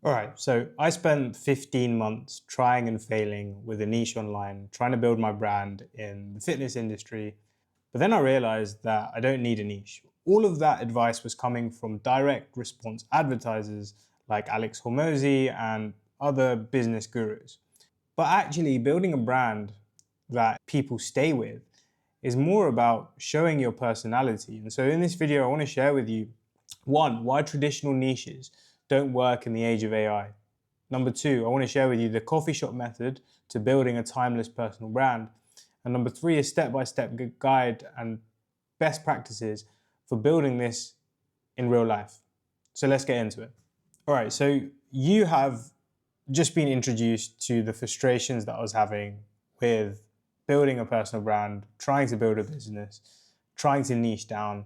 All right, so I spent 15 months trying and failing with a niche online, trying to build my brand in the fitness industry. But then I realized that I don't need a niche. All of that advice was coming from direct response advertisers like Alex Hormozy and other business gurus. But actually, building a brand that people stay with is more about showing your personality. And so in this video, I want to share with you one, why traditional niches don't work in the age of AI. Number two, I want to share with you the coffee shop method to building a timeless personal brand. And number three, a step-by-step guide and best practices for building this in real life. So let's get into it. All right, so you have just been introduced to the frustrations that I was having with building a personal brand, trying to build a business, trying to niche down.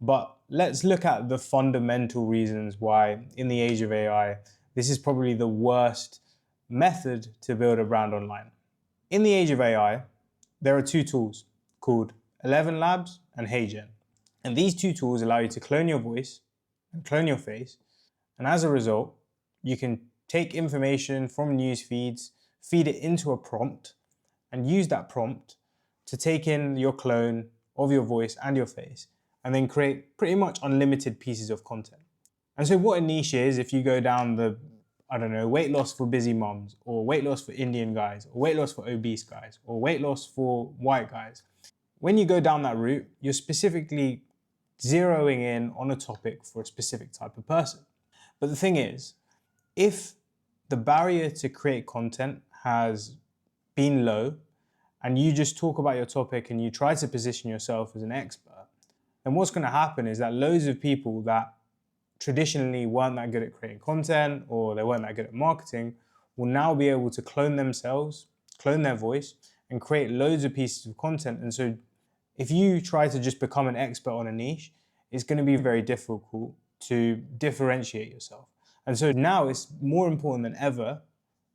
But let's look at the fundamental reasons why, in the age of AI, this is probably the worst method to build a brand online. In the age of AI, there are two tools called ElevenLabs and HeyGen. And these two tools allow you to clone your voice and clone your face. And as a result, you can take information from news feeds, feed it into a prompt, and use that prompt to take in your clone of your voice and your face, and then create pretty much unlimited pieces of content. And so what a niche is, if you go down the, I don't know, weight loss for busy moms, or weight loss for Indian guys, or weight loss for obese guys, or weight loss for white guys, when you go down that route, you're specifically zeroing in on a topic for a specific type of person. But the thing is, if the barrier to create content has been low, and you just talk about your topic and you try to position yourself as an expert, then what's going to happen is that loads of people that traditionally weren't that good at creating content, or they weren't that good at marketing, will now be able to clone themselves, clone their voice, and create loads of pieces of content. And so if you try to just become an expert on a niche, it's going to be very difficult to differentiate yourself. And so now it's more important than ever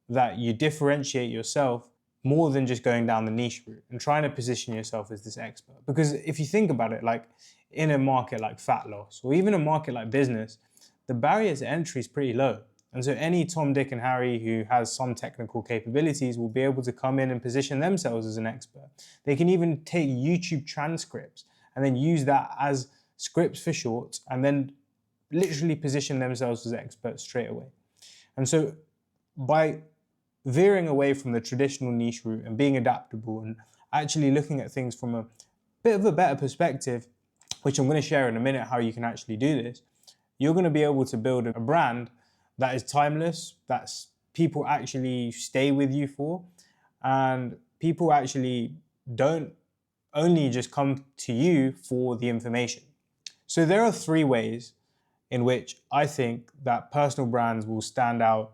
that you differentiate yourself more than just going down the niche route and trying to position yourself as this expert. Because if you think about it, like in a market like fat loss, or even a market like business, the barrier to entry is pretty low. And so any Tom, Dick, and Harry who has some technical capabilities will be able to come in and position themselves as an expert. They can even take YouTube transcripts and then use that as scripts for shorts, and then literally position themselves as experts straight away. And so by veering away from the traditional niche route and being adaptable and actually looking at things from a bit of a better perspective, which I'm going to share in a minute how you can actually do this, you're going to be able to build a brand that is timeless, that people actually stay with you for, and people actually don't only just come to you for the information. So there are three ways in which I think that personal brands will stand out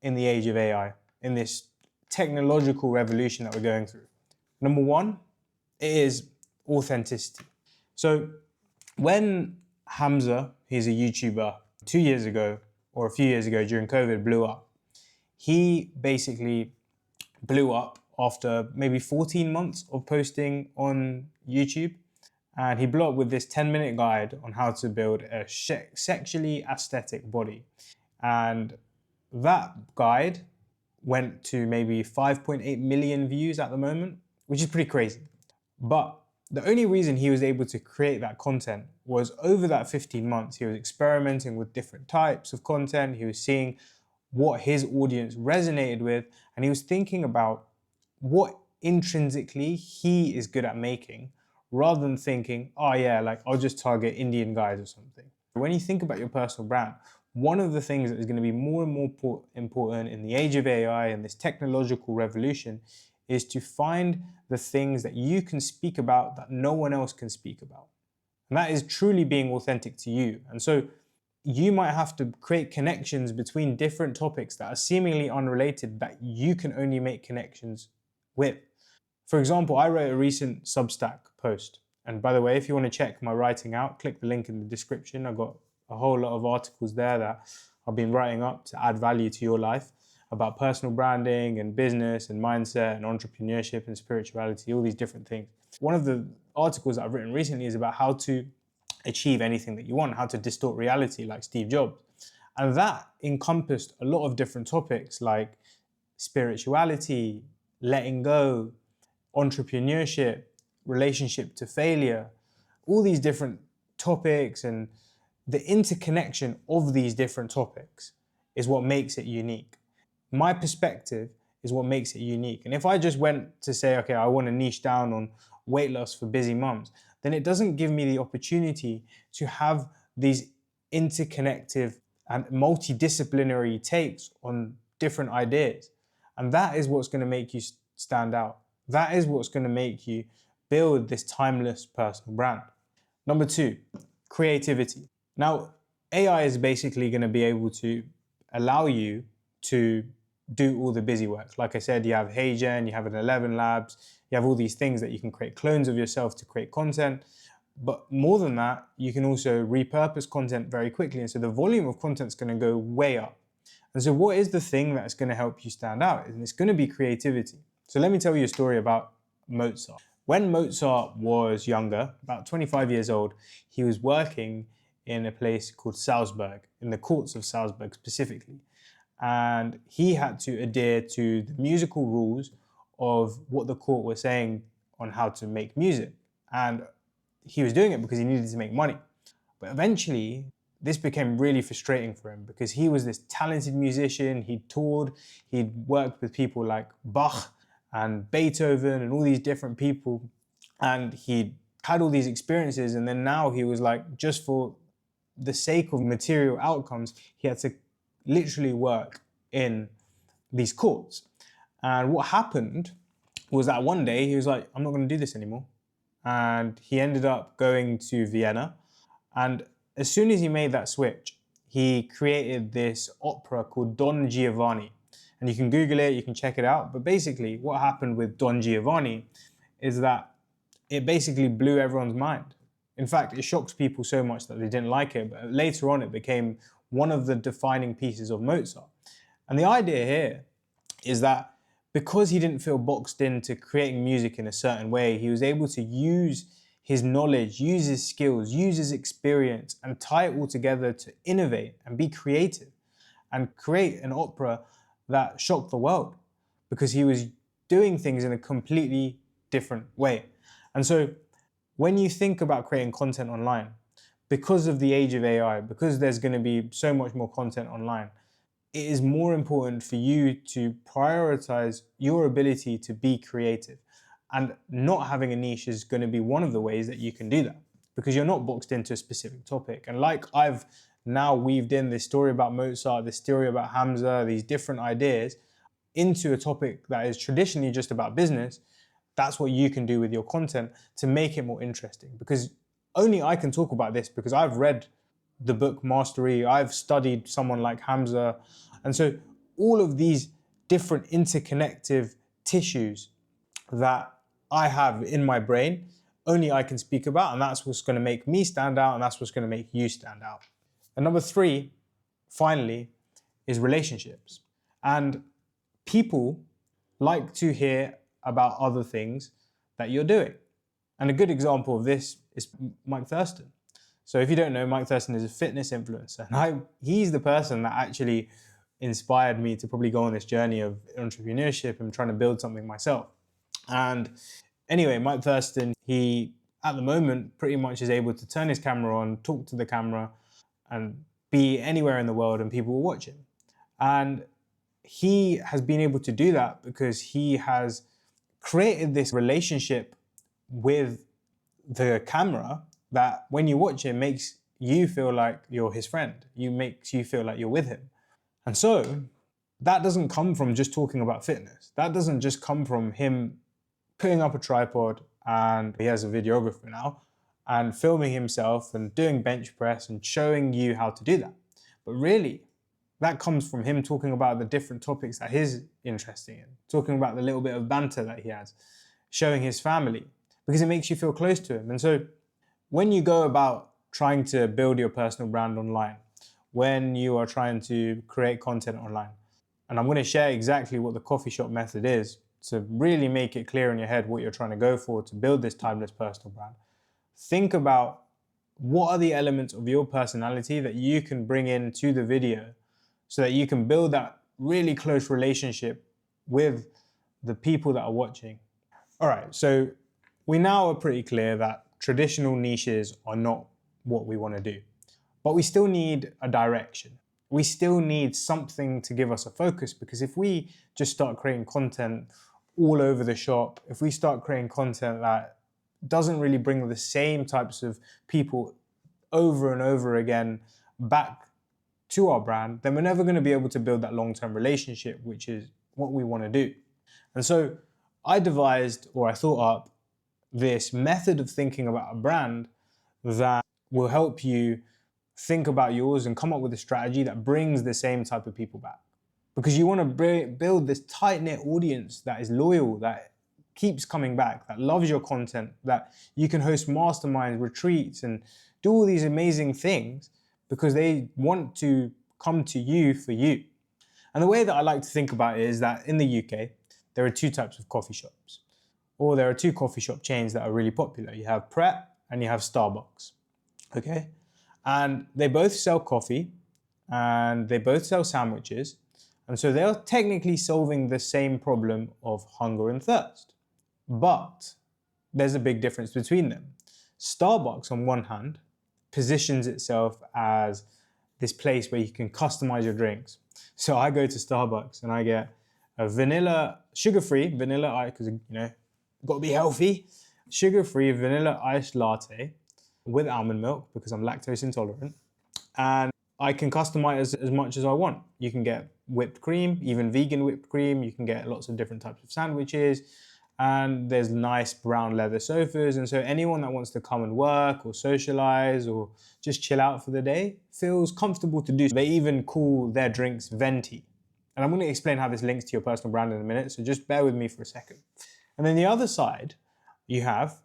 in the age of AI, in this technological revolution that we're going through. Number one, it is authenticity. So when Hamza, he's a YouTuber, 2 years ago, or a few years ago during COVID, blew up, he basically blew up after maybe 14 months of posting on YouTube. And he blew up with this 10-minute guide on how to build a sexually aesthetic body. And that guide went to maybe 5.8 million views at the moment, which is pretty crazy. But the only reason he was able to create that content was over that 15 months, he was experimenting with different types of content. He was seeing what his audience resonated with, and he was thinking about what intrinsically he is good at making, rather than thinking, oh yeah, like I'll just target Indian guys or something. When you think about your personal brand, one of the things that is going to be more and more important in the age of AI and this technological revolution is to find the things that you can speak about that no one else can speak about. And that is truly being authentic to you. And so you might have to create connections between different topics that are seemingly unrelated that you can only make connections with. For example, I wrote a recent Substack post. And by the way, if you want to check my writing out, click the link in the description. I've got a whole lot of articles there that I've been writing up to add value to your life about personal branding and business and mindset and entrepreneurship and spirituality, all these different things. One of the articles that I've written recently is about how to achieve anything that you want, how to distort reality like Steve Jobs. And that encompassed a lot of different topics like spirituality, letting go, entrepreneurship, relationship to failure, all these different topics, and the interconnection of these different topics is what makes it unique. My perspective is what makes it unique. And if I just went to say, okay, I want to niche down on weight loss for busy mums, then it doesn't give me the opportunity to have these interconnective and multidisciplinary takes on different ideas. And that is what's going to make you stand out. That is what's going to make you build this timeless personal brand. Number 2, creativity. Now, AI is basically going to be able to allow you to do all the busy work. Like I said, you have HeyGen, you have an 11 Labs, you have all these things that you can create clones of yourself to create content. But more than that, you can also repurpose content very quickly. And so the volume of content is going to go way up. And so what is the thing that's going to help you stand out? And it's going to be creativity. So let me tell you a story about Mozart. When Mozart was younger, about 25 years old, he was working in a place called Salzburg, in the courts of Salzburg specifically. And he had to adhere to the musical rules of what the court was saying on how to make music. And he was doing it because he needed to make money. But eventually, this became really frustrating for him because he was this talented musician. He toured, he'd worked with people like Bach and Beethoven and all these different people. And he'd had all these experiences. And then now he was like, just for the sake of material outcomes, he had to literally work in these courts. And what happened was that one day he was like, I'm not going to do this anymore. And he ended up going to Vienna. And as soon as he made that switch, he created this opera called Don Giovanni. And you can Google it, you can check it out. But basically what happened with Don Giovanni is that it basically blew everyone's mind. In fact, it shocked people so much that they didn't like it. But later on, it became one of the defining pieces of Mozart. And the idea here is that because he didn't feel boxed into creating music in a certain way, he was able to use his knowledge, use his skills, use his experience, and tie it all together to innovate and be creative and create an opera that shocked the world because he was doing things in a completely different way. And so when you think about creating content online, because of the age of AI, because there's going to be so much more content online, it is more important for you to prioritize your ability to be creative. And not having a niche is going to be one of the ways that you can do that because you're not boxed into a specific topic. And like I've now weaved in this story about Mozart, this story about Hamza, these different ideas into a topic that is traditionally just about business, that's what you can do with your content to make it more interesting. Because only I can talk about this because I've read the book Mastery, I've studied someone like Hamza. And so all of these different interconnective tissues that I have in my brain, only I can speak about, and that's what's going to make me stand out, and that's what's going to make you stand out. And number 3, finally, is relationships. And people like to hear about other things that you're doing. And a good example of this is Mike Thurston. So if you don't know, Mike Thurston is a fitness influencer. And he's the person that actually inspired me to probably go on this journey of entrepreneurship and trying to build something myself. And anyway, Mike Thurston, he, at the moment, pretty much is able to turn his camera on, talk to the camera, and be anywhere in the world and people will watch him. And he has been able to do that because he has created this relationship with the camera that when you watch it makes you feel like you're his friend. Makes you feel like you're with him. And so that doesn't come from just talking about fitness. That doesn't just come from him putting up a tripod, and he has a videographer now, and filming himself and doing bench press and showing you how to do that. But really, that comes from him talking about the different topics that he's interested in, talking about the little bit of banter that he has, showing his family, because it makes you feel close to him. And so when you go about trying to build your personal brand online, when you are trying to create content online, and I'm going to share exactly what the coffee shop method is to really make it clear in your head what you're trying to go for to build this timeless personal brand. Think about What are the elements of your personality that you can bring into the video so that you can build that really close relationship with the people that are watching? All right, so we now are pretty clear that traditional niches are not what we want to do, but we still need a direction. We still need something to give us a focus, because if we just start creating content all over the shop, if we start creating content that doesn't really bring the same types of people over and over again back to our brand, then we're never going to be able to build that long-term relationship, which is what we want to do. And so I devised, or I thought up, this method of thinking about a brand that will help you think about yours and come up with a strategy that brings the same type of people back. Because you want to build this tight-knit audience that is loyal, that keeps coming back, that loves your content, that you can host masterminds, retreats, and do all these amazing things because they want to come to you for you. And the way that I like to think about it is that in the UK, there are two types of coffee shops, or there are two coffee shop chains that are really popular. You have Pret and you have Starbucks, okay? And they both sell coffee and they both sell sandwiches. And so they're technically solving the same problem of hunger and thirst. But there's a big difference between them. Starbucks, on one hand, positions itself as this place where you can customize your drinks. So I go to Starbucks and I get a vanilla, sugar-free vanilla, because got to be healthy, sugar-free vanilla iced latte with almond milk because I'm lactose intolerant. And I can customize as much as I want. You can get whipped cream, even vegan whipped cream. You can get lots of different types of sandwiches. And there's nice brown leather sofas. And so anyone that wants to come and work or socialize or just chill out for the day feels comfortable to do so. They even call their drinks venti. And I'm going to explain how this links to your personal brand in a minute, so just bear with me for a second. And then the other side, you have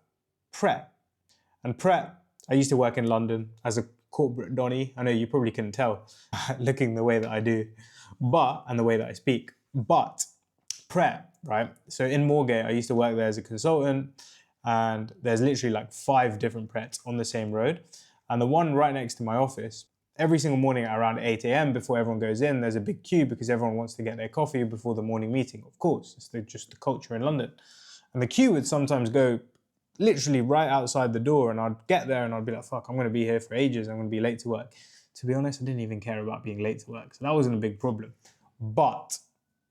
Pret. And Pret, I used to work in London as a corporate Donny. I know you probably couldn't tell looking the way that I do, and the way that I speak. But Pret, right? So in Moorgate, I used to work there as a consultant, and there's literally like 5 different Prets on the same road. And the one right next to my office, every single morning at around 8 a.m. before everyone goes in, there's a big queue because everyone wants to get their coffee before the morning meeting. Of course, it's just the culture in London. And the queue would sometimes go literally right outside the door, and I'd get there and I'd be like, fuck, I'm going to be here for ages. I'm going to be late to work. To be honest, I didn't even care about being late to work. So that wasn't a big problem. But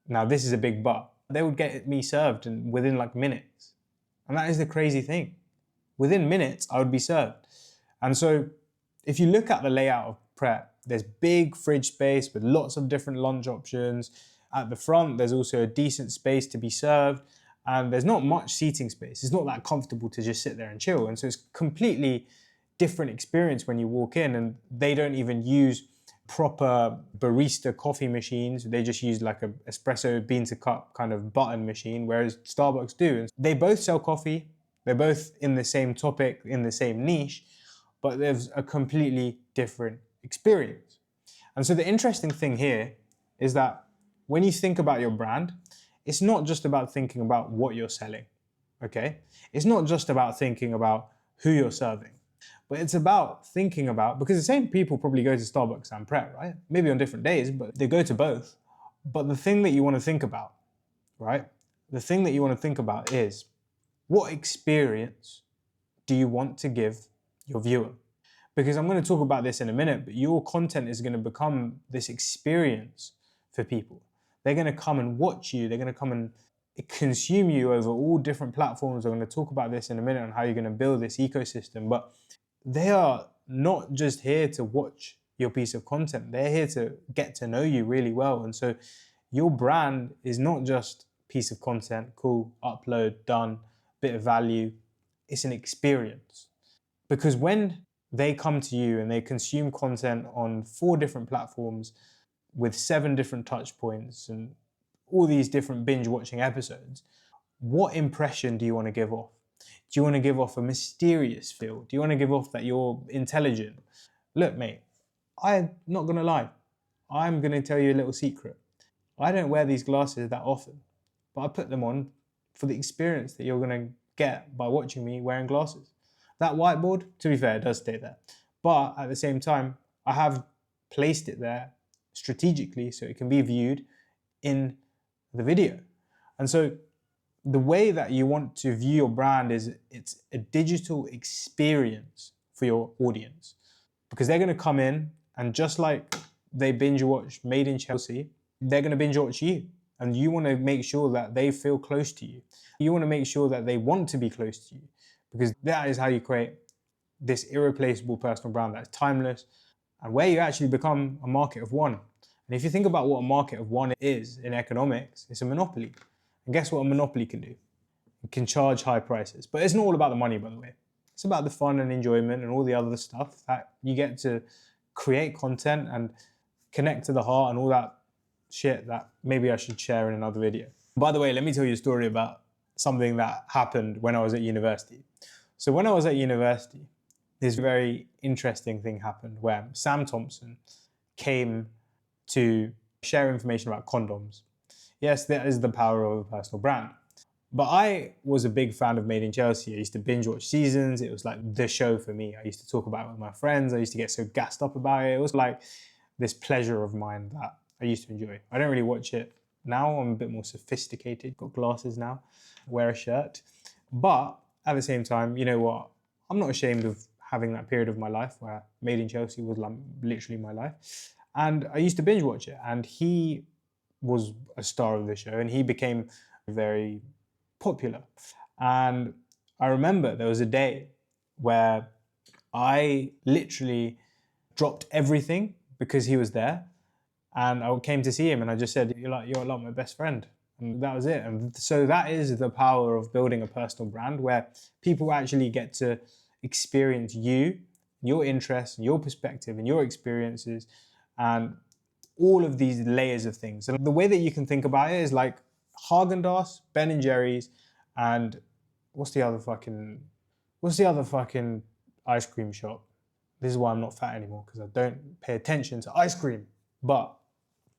now this is a big but. They would get me served within like minutes. And that is the crazy thing. Within minutes, I would be served. And so if you look at the layout of Pret, there's big fridge space with lots of different lunch options. At the front, there's also a decent space to be served. And there's not much seating space. It's not that comfortable to just sit there and chill. And so it's completely different experience when you walk in, and they don't even use proper barista coffee machines. They just use like a espresso bean to cup kind of button machine, whereas Starbucks do. And they both sell coffee. They're both in the same topic, in the same niche, but there's a completely different experience. And so the interesting thing here is that when you think about your brand, it's not just about thinking about what you're selling, okay? It's not just about thinking about who you're serving, but it's about thinking about, because the same people probably go to Starbucks and Pret, right? Maybe on different days, but they go to both. But the thing that you want to think about, right? The thing that you want to think about is, what experience do you want to give your viewer? Because I'm going to talk about this in a minute, but your content is going to become this experience for people. They're going to come and watch you. They're going to come and consume you over all different platforms. I'm going to talk about this in a minute on how you're going to build this ecosystem. But they are not just here to watch your piece of content. They're here to get to know you really well. And so your brand is not just piece of content, cool, upload, done, bit of value. It's an experience. Because when they come to you and they consume content on 4 different platforms with 7 different touch points and all these different binge watching episodes, what impression do you want to give off? Do you want to give off a mysterious feel? Do you want to give off that you're intelligent? Look, mate, I'm not going to lie. I'm going to tell you a little secret. I don't wear these glasses that often, but I put them on for the experience that you're going to get by watching me wearing glasses. That whiteboard, to be fair, does stay there. But at the same time, I have placed it there strategically so it can be viewed in the video. And so the way that you want to view your brand is it's a digital experience for your audience, because they're going to come in and just like they binge watch Made in Chelsea, they're going to binge watch you. And you want to make sure that they feel close to you. You want to make sure that they want to be close to you, because that is how you create this irreplaceable personal brand that's timeless and where you actually become a market of one. And if you think about what a market of one is in economics, it's a monopoly. And guess what a monopoly can do? It can charge high prices. But it's not all about the money, by the way. It's about the fun and enjoyment and all the other stuff that you get to create content and connect to the heart and all that shit that maybe I should share in another video. By the way, let me tell you a story about something that happened when I was at university. So when I was at university, this very interesting thing happened where Sam Thompson came to share information about condoms. Yes, that is the power of a personal brand. But I was a big fan of Made in Chelsea. I used to binge watch seasons. It was like the show for me. I used to talk about it with my friends. I used to get so gassed up about it. It was like this pleasure of mine that I used to enjoy. I don't really watch it now. I'm a bit more sophisticated, got glasses now, wear a shirt. But at the same time, you know what? I'm not ashamed of having that period of my life where Made in Chelsea was like literally my life. And I used to binge watch it. And he was a star of the show and he became very popular. And I remember there was a day where I literally dropped everything because he was there. And I came to see him and I just said, you're like my best friend. And that was it. And so that is the power of building a personal brand, where people actually get to experience you, your interests, your perspective and your experiences and all of these layers of things. And the way that you can think about it is like Haagen-Dazs, Ben & Jerry's, and what's the other fucking ice cream shop? This is why I'm not fat anymore, because I don't pay attention to ice cream. But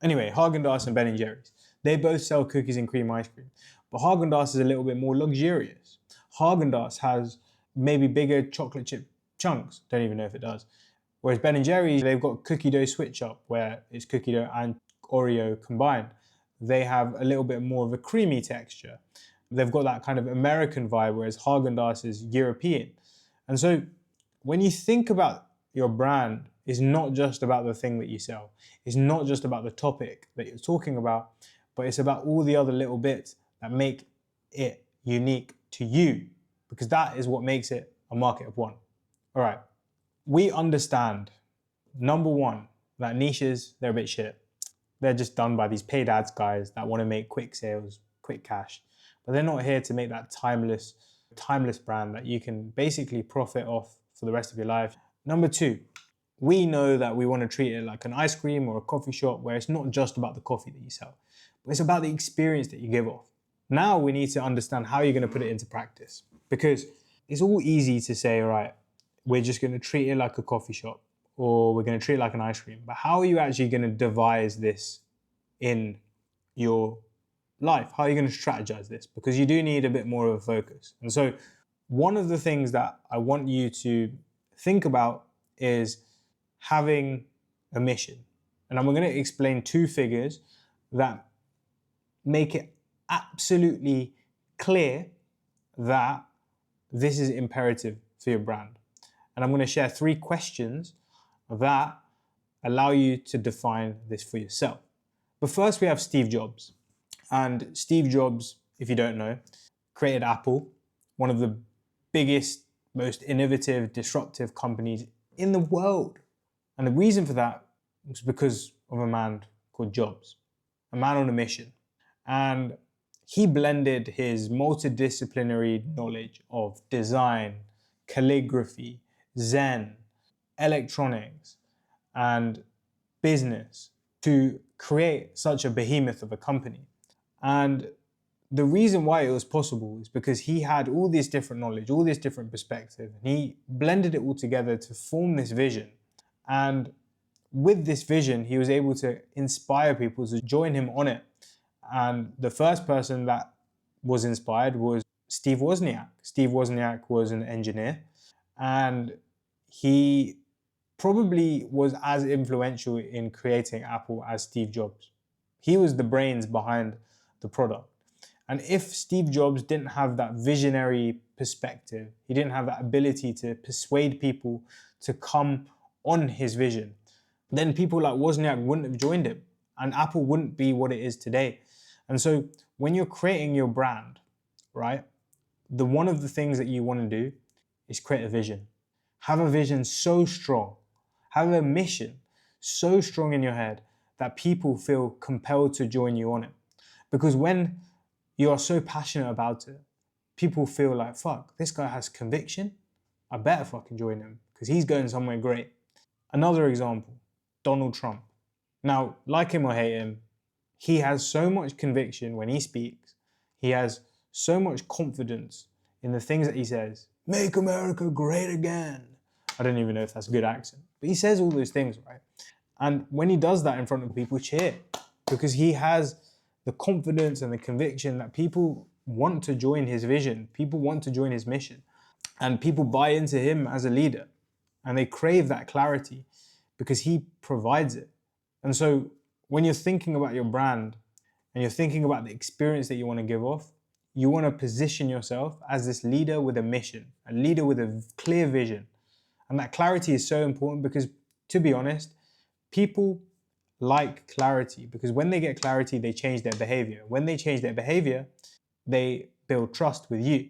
anyway, Haagen-Dazs and Ben & Jerry's. They both sell cookies and cream ice cream. But Haagen-Dazs is a little bit more luxurious. Haagen-Dazs has maybe bigger chocolate chip chunks. Don't even know if it does. Whereas Ben & Jerry's, they've got cookie dough switch up, where it's cookie dough and Oreo combined. They have a little bit more of a creamy texture. They've got that kind of American vibe, whereas Haagen-Dazs is European. And so when you think about your brand, it's not just about the thing that you sell. It's not just about the topic that you're talking about, but it's about all the other little bits that make it unique to you, because that is what makes it a market of one. All right, we understand, number one, that niches, they're a bit shit. They're just done by these paid ads guys that want to make quick sales, quick cash. But they're not here to make that timeless brand that you can basically profit off for the rest of your life. Number two, we know that we want to treat it like an ice cream or a coffee shop, where it's not just about the coffee that you sell, but it's about the experience that you give off. Now we need to understand how you're going to put it into practice, because it's all easy to say, all right, we're just going to treat it like a coffee shop, or we're going to treat it like an ice cream. But how are you actually going to devise this in your life? How are you going to strategize this? Because you do need a bit more of a focus. And so one of the things that I want you to think about is having a mission. And I'm going to explain two figures that make it absolutely clear that this is imperative for your brand. And I'm going to share 3 questions that allow you to define this for yourself. But first we have Steve Jobs. And Steve Jobs, if you don't know, created Apple, one of the biggest, most innovative, disruptive companies in the world. And the reason for that was because of a man called Jobs, a man on a mission. And he blended his multidisciplinary knowledge of design, calligraphy, Zen, electronics, and business to create such a behemoth of a company. And the reason why it was possible is because he had all this different knowledge, all this different perspective, and he blended it all together to form this vision. And with this vision, he was able to inspire people to join him on it. And the first person that was inspired was Steve Wozniak. Steve Wozniak was an engineer, And he probably was as influential in creating Apple as Steve Jobs. He was the brains behind the product. And if Steve Jobs didn't have that visionary perspective, he didn't have that ability to persuade people to come on his vision, then people like Wozniak wouldn't have joined him and Apple wouldn't be what it is today. And so when you're creating your brand, right, one of the things that you want to do is create a vision. Have a vision so strong, have a mission so strong in your head that people feel compelled to join you on it. Because when you are so passionate about it, people feel like, fuck, this guy has conviction. I better fucking join him because he's going somewhere great. Another example, Donald Trump. Now, like him or hate him, he has so much conviction when he speaks. He has so much confidence in the things that he says. Make America great again. I don't even know if that's a good accent, but he says all those things, right? And when he does that in front of people, cheer, because he has the confidence and the conviction that people want to join his vision, people want to join his mission, and people buy into him as a leader, and they crave that clarity because he provides it. And so when you're thinking about your brand and you're thinking about the experience that you want to give off, you want to position yourself as this leader with a mission, a leader with a clear vision. And that clarity is so important because, to be honest, people like clarity because when they get clarity, they change their behavior. When they change their behavior, they build trust with you.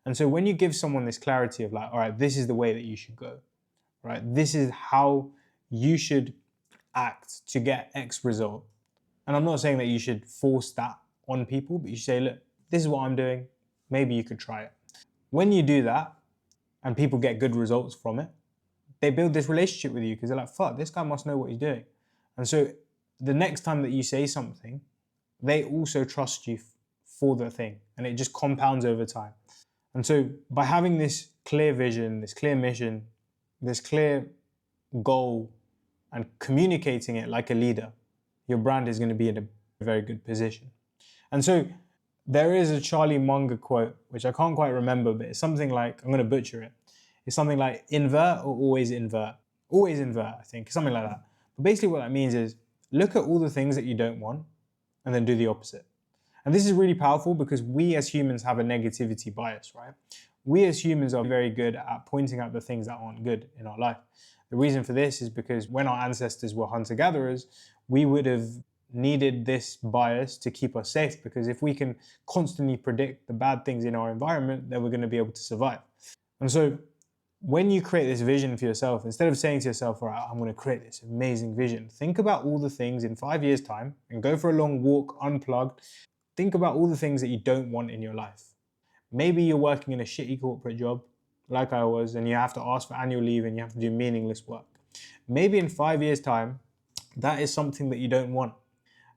And so when you give someone this clarity of like, all right, this is the way that you should go, right? This is how you should act to get X result. And I'm not saying that you should force that on people, but you should say, look, this is what I'm doing. Maybe you could try it. When you do that and people get good results from it, they build this relationship with you because they're like, fuck, this guy must know what he's doing. And so the next time that you say something, they also trust you for the thing, and it just compounds over time. And so by having this clear vision, this clear mission, this clear goal, and communicating it like a leader, your brand is going to be in a very good position. And so there is a Charlie Munger quote, which I can't quite remember, but it's something like, I'm going to butcher it. It's something like invert or always invert. Always invert, I think, something like that. But basically what that means is look at all the things that you don't want and then do the opposite. And this is really powerful because we as humans have a negativity bias, right? We as humans are very good at pointing out the things that aren't good in our life. The reason for this is because when our ancestors were hunter-gatherers, we would have needed this bias to keep us safe, because if we can constantly predict the bad things in our environment, then we're going to be able to survive. And so when you create this vision for yourself, instead of saying to yourself, all right, I'm going to create this amazing vision, think about all the things in 5 years' time and go for a long walk unplugged. Think about all the things that you don't want in your life. Maybe you're working in a shitty corporate job, like I was, and you have to ask for annual leave and you have to do meaningless work. Maybe in 5 years' time, that is something that you don't want.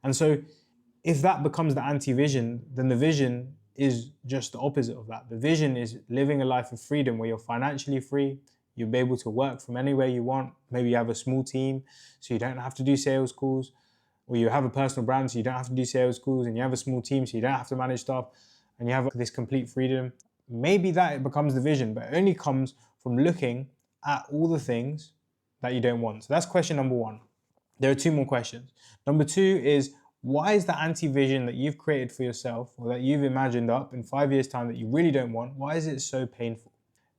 And so if that becomes the anti-vision, then the vision is just the opposite of that. The vision is living a life of freedom where you're financially free, you'll be able to work from anywhere you want. Maybe you have a small team, so you don't have to do sales calls, or you have a personal brand, so you don't have to do sales calls, and you have a small team, so you don't have to manage stuff, and you have this complete freedom. Maybe that becomes the vision, but it only comes from looking at all the things that you don't want. So that's question number one. There are two more questions. Number two is, why is the anti-vision that you've created for yourself or that you've imagined up in 5 years' time that you really don't want, why is it so painful?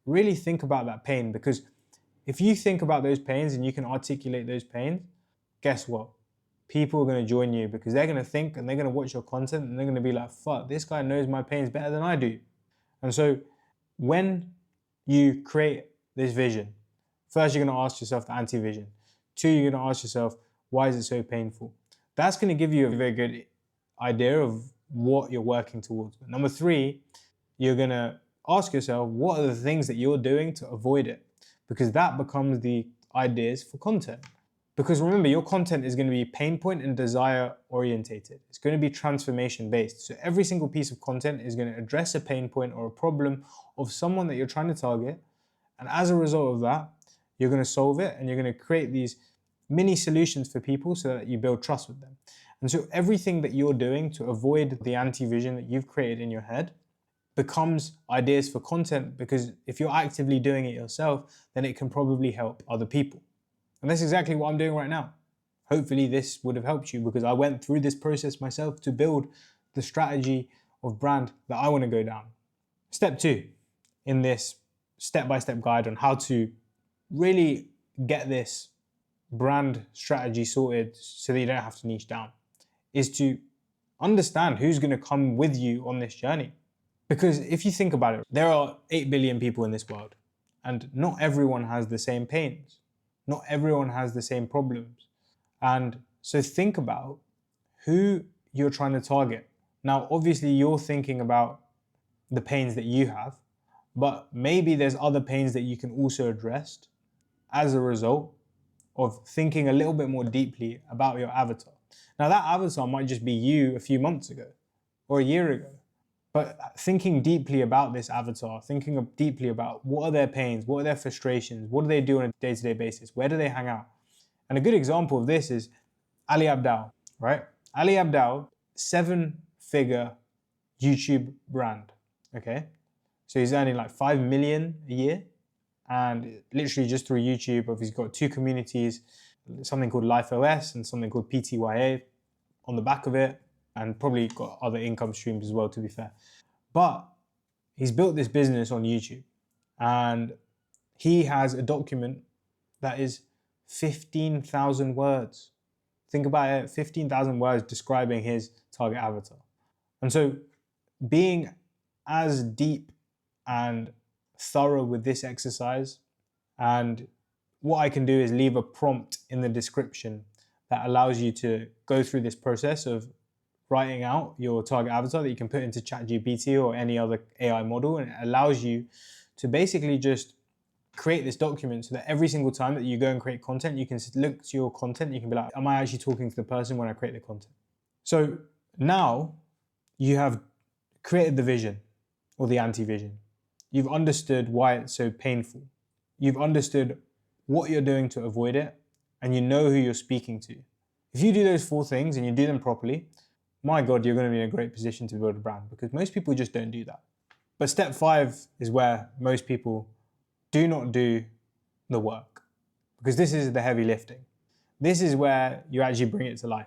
Really think about that pain, because if you think about those pains and you can articulate those pains, guess what? People are going to join you because they're going to think and they're going to watch your content and they're going to be like, fuck, this guy knows my pains better than I do. And so when you create this vision, first you're going to ask yourself the anti-vision. Two, you're going to ask yourself, why is it so painful? That's going to give you a very good idea of what you're working towards. But number three, you're going to ask yourself, what are the things that you're doing to avoid it? Because that becomes the ideas for content. Because remember, your content is going to be pain point and desire orientated. It's going to be transformation based. So every single piece of content is going to address a pain point or a problem of someone that you're trying to target. And as a result of that, you're going to solve it and you're going to create these mini solutions for people so that you build trust with them. And so everything that you're doing to avoid the anti-vision that you've created in your head becomes ideas for content, because if you're actively doing it yourself, then it can probably help other people. And that's exactly what I'm doing right now. Hopefully this would have helped you, because I went through this process myself to build the strategy of brand that I want to go down. Step 2 in this step-by-step guide on how to really get this brand strategy sorted so that you don't have to niche down is to understand who's going to come with you on this journey. Because if you think about it, there are 8 billion people in this world, and not everyone has the same pains. Not everyone has the same problems. And so think about who you're trying to target. Now, obviously, you're thinking about the pains that you have, but maybe there's other pains that you can also address as a result of thinking a little bit more deeply about your avatar. Now, that avatar might just be you a few months ago or a year ago. But thinking deeply about this avatar, thinking deeply about what are their pains, what are their frustrations, what do they do on a day-to-day basis, where do they hang out? And a good example of this is Ali Abdaal, right? Ali Abdaal, 7-figure YouTube brand, okay? So he's earning like 5 million a year, and literally just through YouTube, he's got 2 communities, something called Life OS and something called PTYA on the back of it, and probably got other income streams as well, to be fair. But he's built this business on YouTube, and he has a document that is 15,000 words. Think about it, 15,000 words describing his target avatar. And so being as deep and thorough with this exercise, and what I can do is leave a prompt in the description that allows you to go through this process of writing out your target avatar that you can put into ChatGPT or any other AI model, and it allows you to basically just create this document so that every single time that you go and create content, you can look to your content, you can be like, am I actually talking to the person when I create the content? So now you have created the vision or the anti-vision. You've understood why it's so painful. You've understood what you're doing to avoid it, and you know who you're speaking to. If you do those 4 things and you do them properly, my God, you're going to be in a great position to build a brand, because most people just don't do that. But step 5 is where most people do not do the work, because this is the heavy lifting. This is where you actually bring it to life,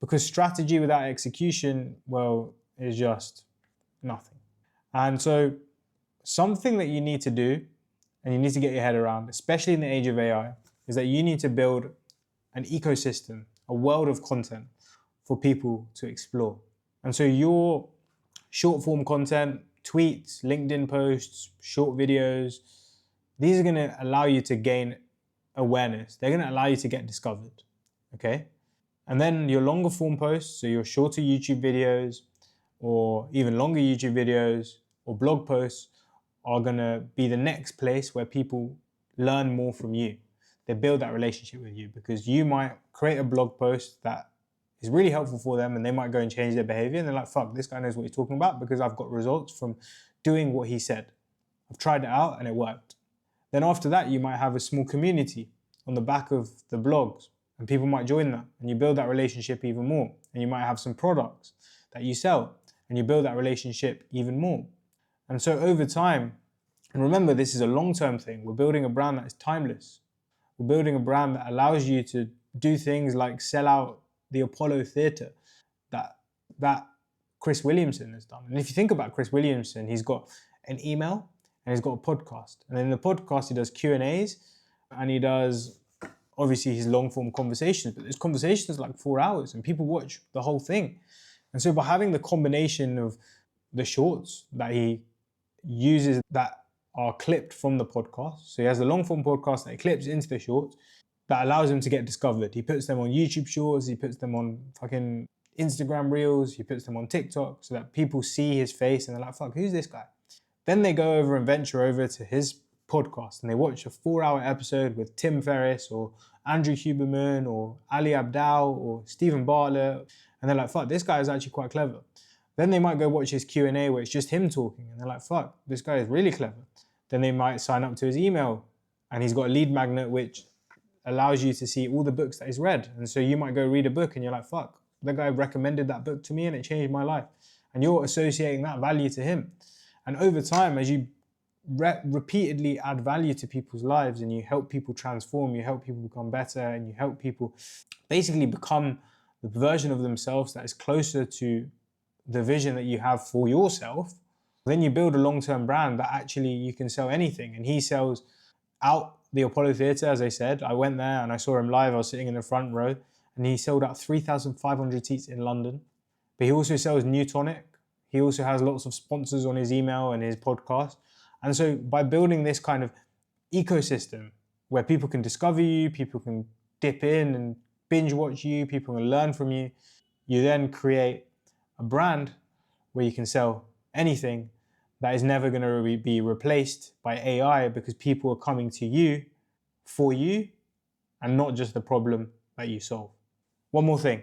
because strategy without execution, well, is just nothing. And so something that you need to do, and you need to get your head around, especially in the age of AI, is that you need to build an ecosystem, a world of content for people to explore. And so your short form content, tweets, LinkedIn posts, short videos, these are going to allow you to gain awareness. They're going to allow you to get discovered, okay? And then your longer form posts, so your shorter YouTube videos, or even longer YouTube videos or blog posts, are going to be the next place where people learn more from you. They build that relationship with you, because you might create a blog post that is really helpful for them, and they might go and change their behavior, and they're like, fuck, this guy knows what he's talking about, because I've got results from doing what he said. I've tried it out and it worked. Then after that, you might have a small community on the back of the blogs, and people might join that, and you build that relationship even more. And you might have some products that you sell, and you build that relationship even more. And so over time, and remember, this is a long-term thing. We're building a brand that is timeless. We're building a brand that allows you to do things like sell out the Apollo Theatre that Chris Williamson has done. And if you think about Chris Williamson, he's got an email and he's got a podcast. And in the podcast, he does Q&As, and he does, obviously, his long-form conversations. But his conversations are like 4 hours, and people watch the whole thing. And so by having the combination of the shorts that he uses that are clipped from the podcast, so he has the long-form podcast that he clips into the shorts, that allows him to get discovered. He puts them on YouTube Shorts, he puts them on fucking Instagram Reels, he puts them on TikTok, so that people see his face and they're like, fuck, who's this guy? Then they go over and venture over to his podcast, and they watch a 4-hour episode with Tim Ferriss or Andrew Huberman or Ali Abdaal or Stephen Bartlett, and they're like, fuck, this guy is actually quite clever. Then they might go watch his Q&A where it's just him talking, and they're like, fuck, this guy is really clever. Then they might sign up to his email, and he's got a lead magnet which allows you to see all the books that he's read. And so you might go read a book and you're like, fuck, that guy recommended that book to me and it changed my life. And you're associating that value to him. And over time, as you repeatedly add value to people's lives and you help people transform, you help people become better, and you help people basically become the version of themselves that is closer to the vision that you have for yourself, then you build a long-term brand that actually you can sell anything. And he sells out the Apollo Theatre, as I said. I went there and I saw him live. I was sitting in the front row and he sold out 3,500 seats in London. But he also sells Newtonic. He also has lots of sponsors on his email and his podcast. And so by building this kind of ecosystem where people can discover you, people can dip in and binge watch you, people can learn from you, you then create a brand where you can sell anything that is never going to be replaced by AI, because people are coming to you for you and not just the problem that you solve. One more thing,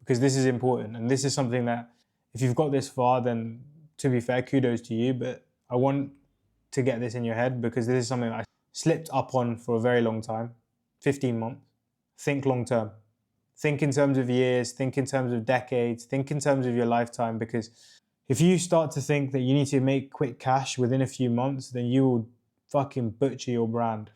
because this is important, and this is something that if you've got this far, then to be fair, kudos to you, but I want to get this in your head because this is something that I slipped up on for a very long time, 15 months. Think long term. Think in terms of years, think in terms of decades, think in terms of your lifetime, because if you start to think that you need to make quick cash within a few months, then you will fucking butcher your brand,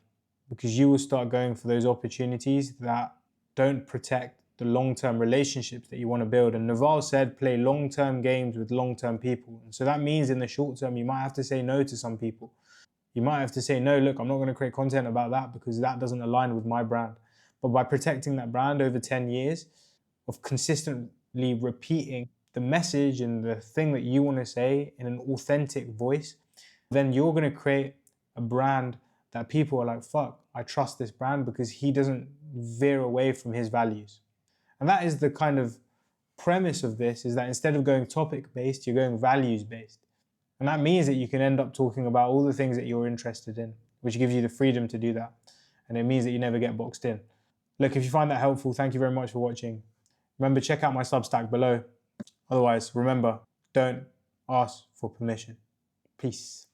because you will start going for those opportunities that don't protect the long-term relationships that you want to build. And Naval said, play long-term games with long-term people. And so that means in the short term, you might have to say no to some people. You might have to say, no, look, I'm not going to create content about that because that doesn't align with my brand. But by protecting that brand over 10 years of consistently repeating the message and the thing that you want to say in an authentic voice, then you're going to create a brand that people are like, fuck, I trust this brand because he doesn't veer away from his values. And that is the kind of premise of this, is that instead of going topic-based, you're going values-based. And that means that you can end up talking about all the things that you're interested in, which gives you the freedom to do that. And it means that you never get boxed in. Look, if you find that helpful, thank you very much for watching. Remember, check out my Substack below. Otherwise, remember, don't ask for permission. Peace.